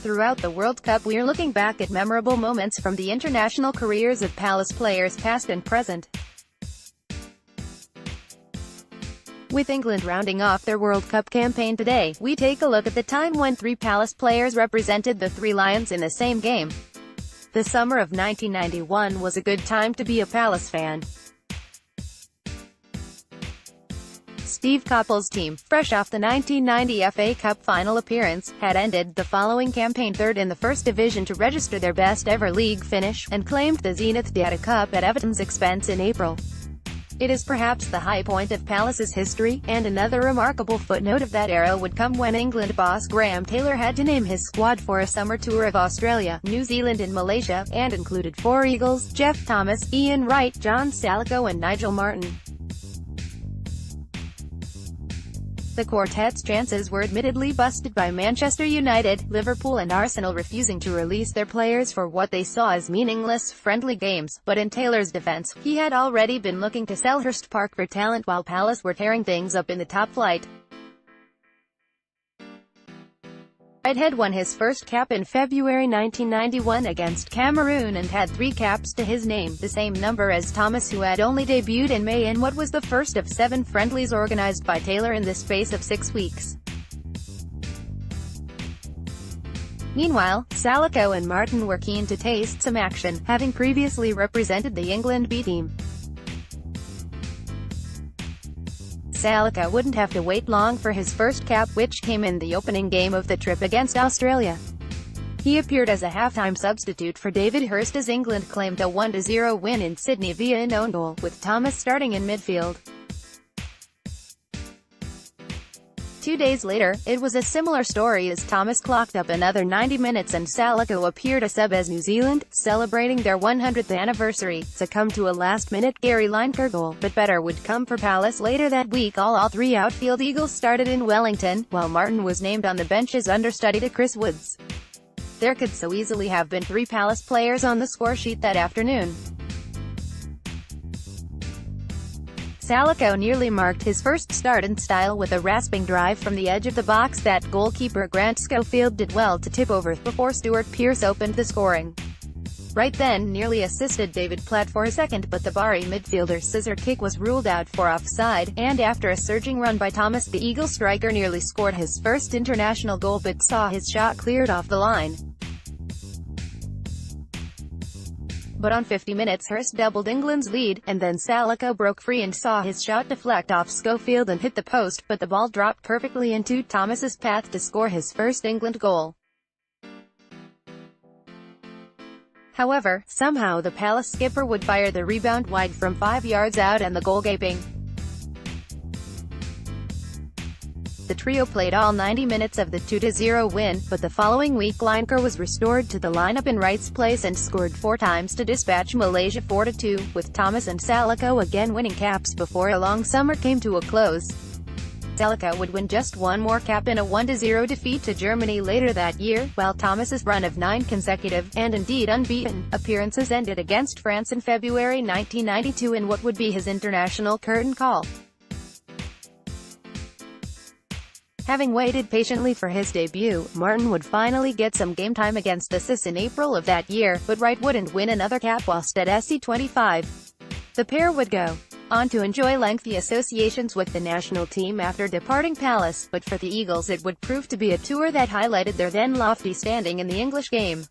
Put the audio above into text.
Throughout the World Cup we're looking back at memorable moments from the international careers of Palace players past and present. With England rounding off their World Cup campaign today, we take a look at the time when 3 Palace players represented the 3 Lions in the same game. The summer of 1991 was a good time to be a Palace fan. Steve Coppell's team, fresh off the 1990 FA Cup final appearance, had ended the following campaign third in the First Division to register their best-ever league finish, and claimed the Zenith Data Cup at Everton's expense in April. It is perhaps the high point of Palace's history, and another remarkable footnote of that era would come when England boss Graham Taylor had to name his squad for a summer tour of Australia, New Zealand and Malaysia, and included 4 Eagles: Jeff Thomas, Ian Wright, John Salako and Nigel Martyn. The quartet's chances were admittedly busted by Manchester United, Liverpool and Arsenal refusing to release their players for what they saw as meaningless friendly games, but in Taylor's defence, he had already been looking to Selhurst Park for talent while Palace were tearing things up in the top flight. Whitehead won his first cap in February 1991 against Cameroon and had 3 caps to his name, the same number as Thomas, who had only debuted in May in what was the first of 7 friendlies organised by Taylor in the space of 6 weeks. Meanwhile, Salako and Martyn were keen to taste some action, having previously represented the England B team. Salako wouldn't have to wait long for his first cap, which came in the opening game of the trip against Australia. He appeared as a half-time substitute for David Hirst as England claimed a 1-0 win in Sydney via an own goal, with Thomas starting in midfield. 2 days later, it was a similar story as Thomas clocked up another 90 minutes and Salako appeared a sub as New Zealand, celebrating their 100th anniversary, succumbed to a last-minute Gary Lineker goal, but better would come for Palace later that week. All 3 outfield Eagles started in Wellington, while Martyn was named on the bench as understudy to Chris Woods. There could so easily have been 3 Palace players on the scoresheet that afternoon. Salako nearly marked his first start in style with a rasping drive from the edge of the box that goalkeeper Grant Schofield did well to tip over, before Stuart Pearce opened the scoring. Right then nearly assisted David Platt for a second, but the Bari midfielder's scissor kick was ruled out for offside, and after a surging run by Thomas, the Eagle striker nearly scored his first international goal but saw his shot cleared off the line. But on 50 minutes Hirst doubled England's lead, and then Salako broke free and saw his shot deflect off Schofield and hit the post, but the ball dropped perfectly into Thomas's path to score his first England goal. However, somehow the Palace skipper would fire the rebound wide from 5 yards out and the goal gaping. The trio played all 90 minutes of the 2-0 win, but the following week Lineker was restored to the lineup in Wright's place and scored 4 times to dispatch Malaysia 4-2, with Thomas and Salako again winning caps before a long summer came to a close. Salako would win just 1 more cap in a 1-0 defeat to Germany later that year, while Thomas's run of 9 consecutive, and indeed unbeaten, appearances ended against France in February 1992 in what would be his international curtain call. Having waited patiently for his debut, Martyn would finally get some game time against the Sis in April of that year, but Wright wouldn't win another cap whilst at SC25. The pair would go on to enjoy lengthy associations with the national team after departing Palace, but for the Eagles it would prove to be a tour that highlighted their then lofty standing in the English game.